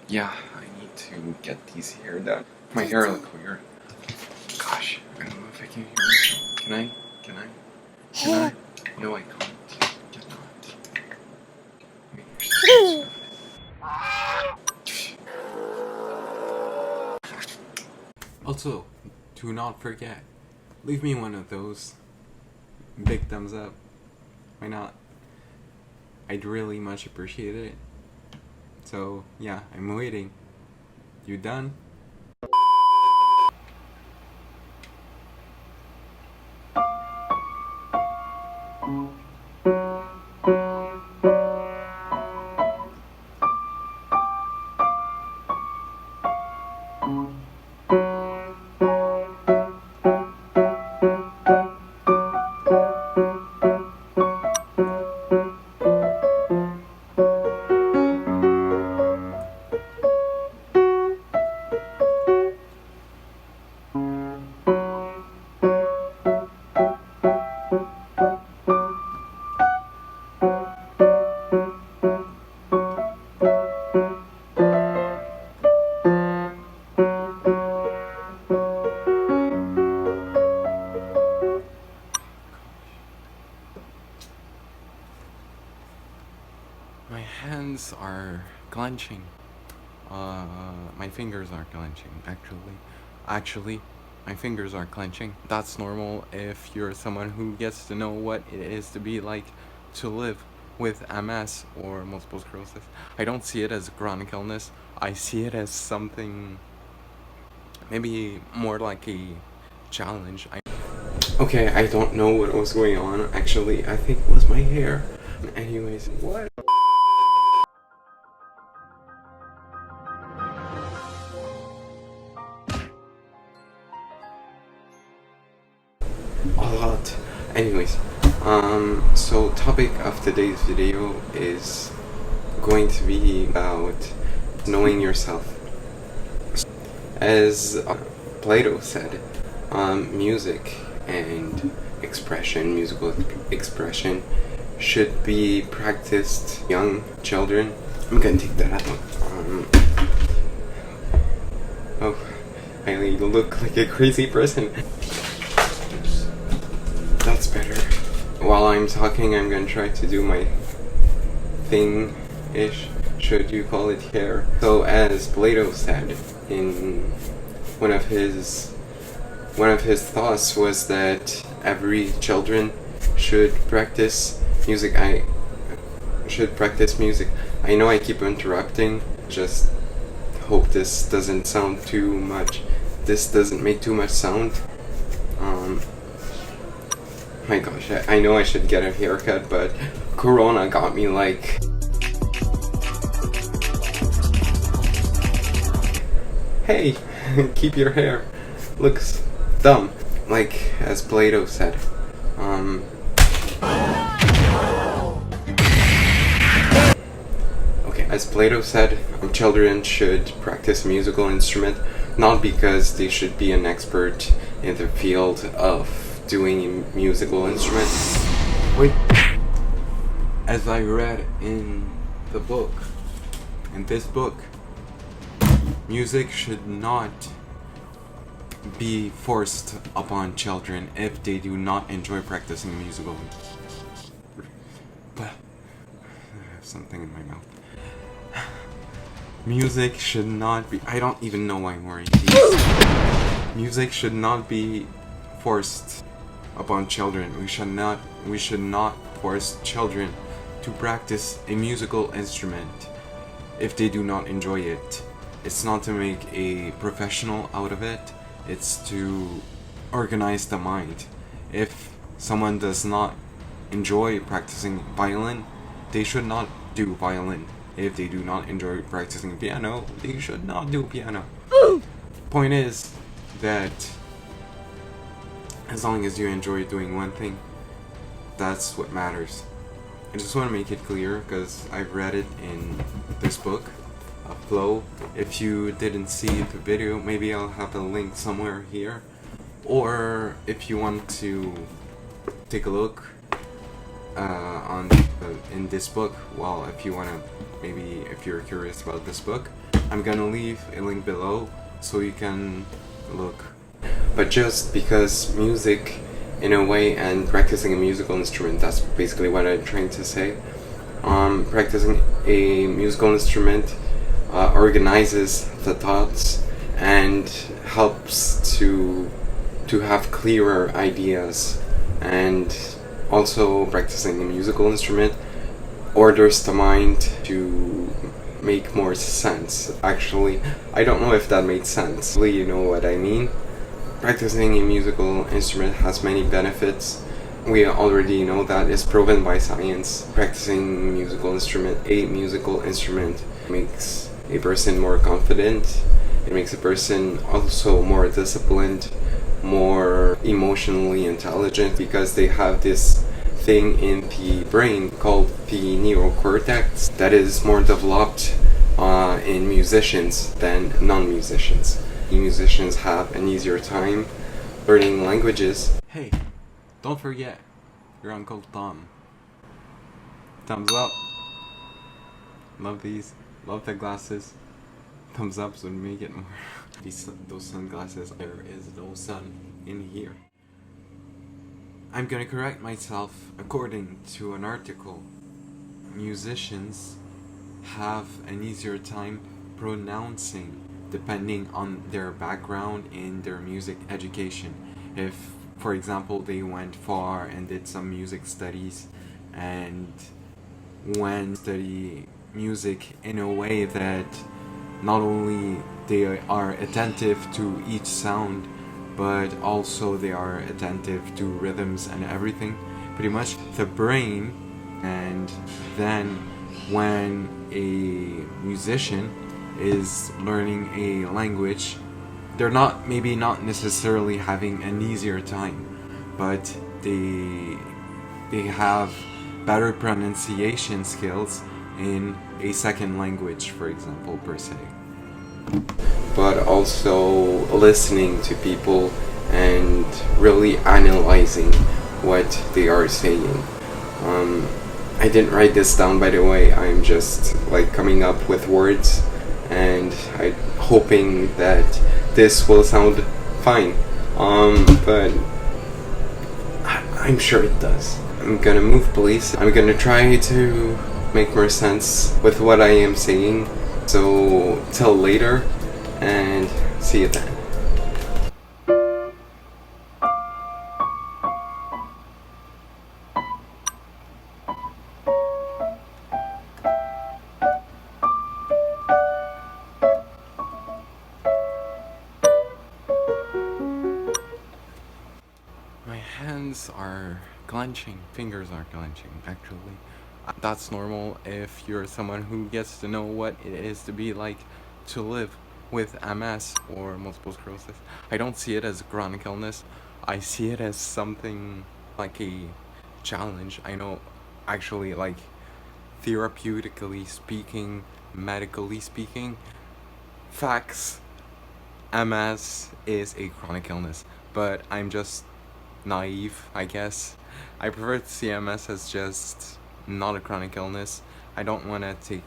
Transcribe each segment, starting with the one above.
Yeah, I need to get these hair done. My hair look weird. Gosh, I don't know if I can hear myself. Can I? Can I? Can I? No, I can't. Cannot. Wait, you're Also, do not forget, leave me one of those big thumbs up. Why not? I'd really much appreciate it. So, yeah, I'm waiting. You done? My hands are clenching. My fingers are clenching, actually, my fingers are clenching. That's normal if you're someone who gets to know what it is to be like to live with MS or multiple sclerosis. I don't see it as a chronic illness. I see it as something maybe more like a challenge. Okay, I don't know what was going on. Actually, I think it was my hair. Anyways, what? A lot. Anyways, so topic of today's video is going to be about knowing yourself. As Plato said, music and musical expression should be practiced young children. I'm gonna take that out. Oh, I look like a crazy person. That's better. While I'm talking, I'm gonna try to do my thing-ish, should you call it here. So as Plato said in one of his thoughts was that every children should practice music. I know I keep interrupting, just hope this doesn't sound too much. This doesn't make too much sound. My gosh, I know I should get a haircut, but Corona got me like... Hey, keep your hair. Looks dumb. Like, as Plato said. Okay, as Plato said, children should practice a musical instrument, not because they should be an expert in the field of doing musical instruments. Wait. As I read in this book, music should not be forced upon children if they do not enjoy practicing musical. But I have something in my mouth. Music should not be... I don't even know why I'm wearing these. Music should not be forced upon children. We should not force children to practice a musical instrument if they do not enjoy it. It's not to make a professional out of it, it's to organize the mind. If someone does not enjoy practicing violin, they should not do violin. If they do not enjoy practicing piano, they should not do piano. Point is that as long as you enjoy doing one thing, that's what matters. I just want to make it clear because I've read it in this book, Flow. If you didn't see the video, maybe I'll have a link somewhere here. Or if you want to take a look in this book, well, if you want to, maybe if you're curious about this book, I'm gonna leave a link below so you can look. But just because music, in a way, and practicing a musical instrument, that's basically what I'm trying to say. Practicing a musical instrument organizes the thoughts and helps to have clearer ideas, and also practicing a musical instrument orders the mind to make more sense. Actually, I don't know if that made sense. You know what I mean? Practicing a musical instrument has many benefits. We already know that it's proven by science. Practicing a musical instrument makes a person more confident. It makes a person also more disciplined, more emotionally intelligent, because they have this thing in the brain called the neocortex that is more developed in musicians than non-musicians. Musicians have an easier time learning languages. Hey, don't forget your Uncle Tom. Thumbs up. Love these. Love the glasses. Thumbs ups would make it more. Those sunglasses, there is no sun in here. I'm gonna correct myself. According to an article, musicians have an easier time pronouncing depending on their background in their music education. If, for example, they went far and did some music studies and when study music in a way that not only they are attentive to each sound, but also they are attentive to rhythms and everything, pretty much the brain. And then when a musician is learning a language, they're maybe not necessarily having an easier time, but they have better pronunciation skills in a second language, for example, per se. But also listening to people and really analyzing what they are saying. I didn't write this down, by the way. I'm just like coming up with words, and I'm hoping that this will sound fine. But I'm sure it does. I'm gonna move, please. I'm gonna try to make more sense with what I am saying. So till later, and see you then. My hands are clenching, fingers are clenching, actually. That's normal if you're someone who gets to know what it is to be like to live with MS or multiple sclerosis. I don't see it as a chronic illness. I see it as something like a challenge. I know, actually, like, therapeutically speaking, medically speaking, facts, MS is a chronic illness, but I'm just naive, I guess. I prefer to see MS as just not a chronic illness. I don't want to take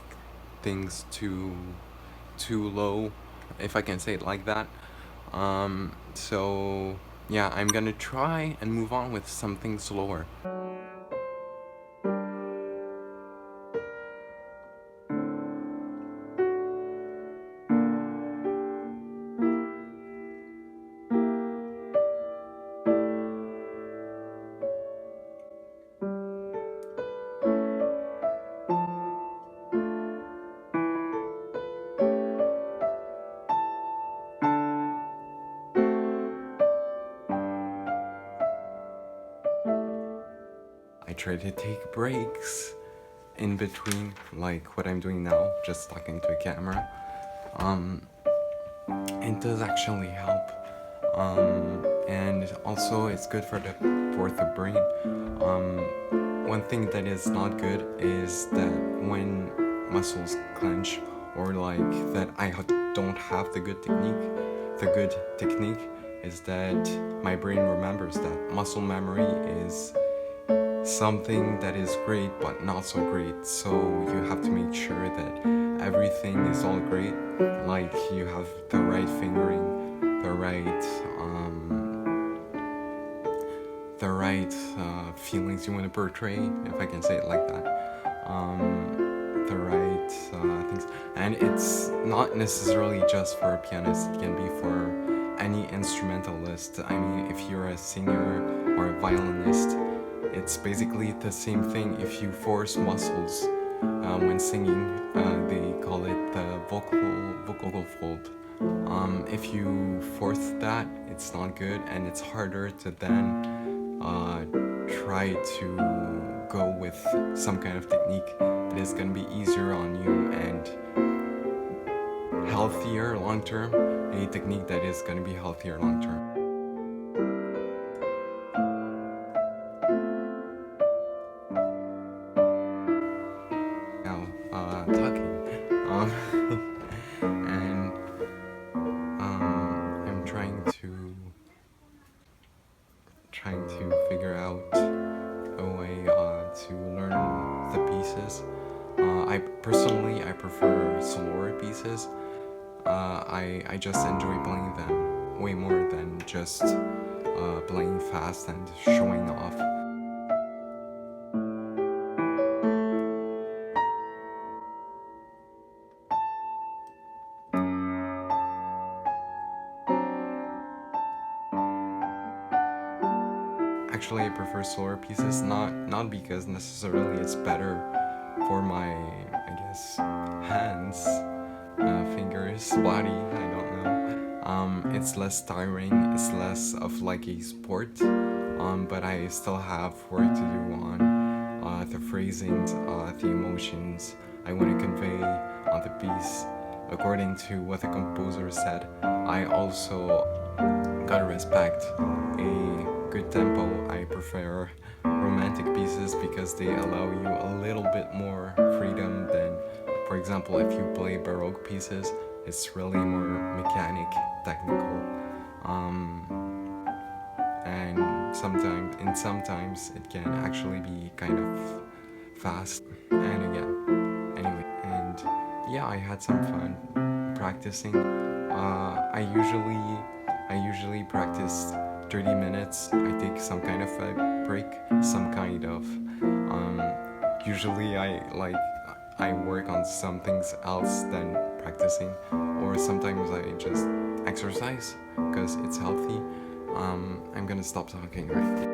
things too low, if I can say it like that. So yeah, I'm gonna try and move on with something slower. I try to take breaks in between, like what I'm doing now, just talking to a camera. It does actually help. And also it's good for the brain. One thing that is not good is that when muscles clench, or like that I don't have the good technique is that my brain remembers that. Muscle memory is something that is great but not so great. So you have to make sure that everything is all great, like you have the right fingering, the right feelings you want to portray, if I can say it like that, the right things. And it's not necessarily just for a pianist, it can be for any instrumentalist. I mean, if you're a singer or a violinist, it's basically the same thing. If you force muscles when singing, they call it the vocal fold. If you force that, it's not good, and it's harder to then try to go with some kind of technique that is going to be easier on you and healthier long term, a technique that is going to be healthier long term. Now, talking, and I'm trying to figure out a way to learn the pieces. I prefer slower pieces. I just enjoy playing them way more than just playing fast and showing off. Actually, I prefer slower pieces, not because necessarily it's better for my, I guess, hands, fingers, body, I don't know. It's less tiring, it's less of like a sport, but I still have work to do on the phrasing, the emotions I want to convey on the piece, according to what the composer said. I also gotta respect a good tempo. I prefer romantic pieces because they allow you a little bit more freedom than, for example, if you play Baroque pieces, it's really more mechanic, technical, and sometimes it can actually be kind of fast. And anyway, and yeah, I had some fun practicing. I usually practice 30 minutes. I take some kind of a break, usually I work on some things else than practicing, or sometimes I just exercise because it's healthy. I'm gonna stop talking right now.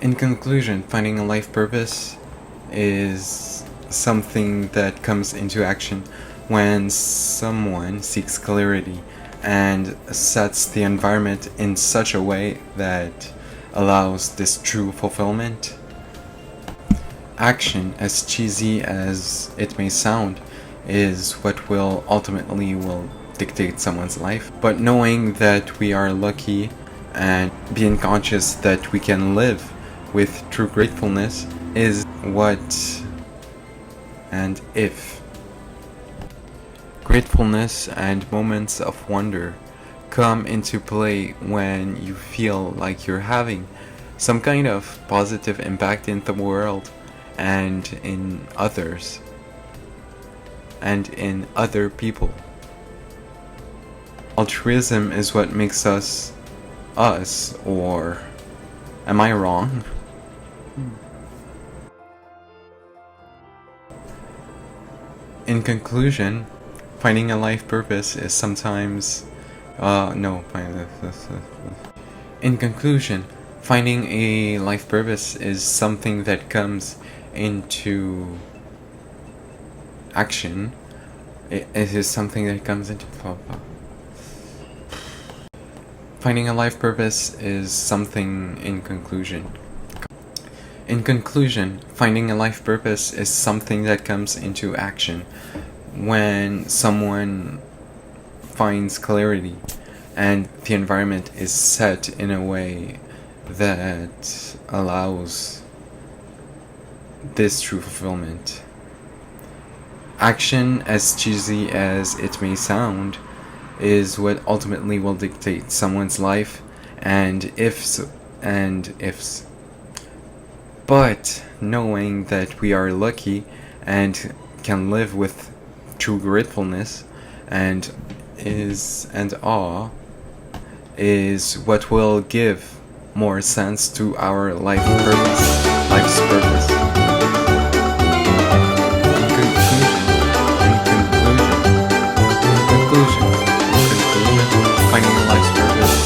In conclusion, finding a life purpose is something that comes into action when someone seeks clarity and sets the environment in such a way that allows this true fulfillment. Action, as cheesy as it may sound, is what will ultimately dictate someone's life. But knowing that we are lucky and being conscious that we can live with true gratefulness is what and if. Gratefulness and moments of wonder come into play when you feel like you're having some kind of positive impact in the world and in others and in other people. Altruism is what makes us us, or am I wrong? In conclusion, finding a life purpose is sometimes in conclusion, finding a life purpose is something that comes into action. It is something that comes into finding a life purpose is something in conclusion. In conclusion, finding a life purpose is something that comes into action when someone finds clarity and the environment is set in a way that allows this true fulfillment. Action, as cheesy as it may sound, is what ultimately will dictate someone's life and ifs. But knowing that we are lucky and can live with true gratefulness and awe is what will give more sense to our life's purpose. In conclusion, finding a life's purpose.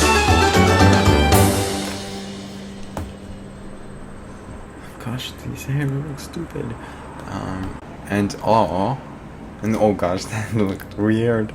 Gosh, these hair look stupid. And awe. And oh gosh, that looked weird.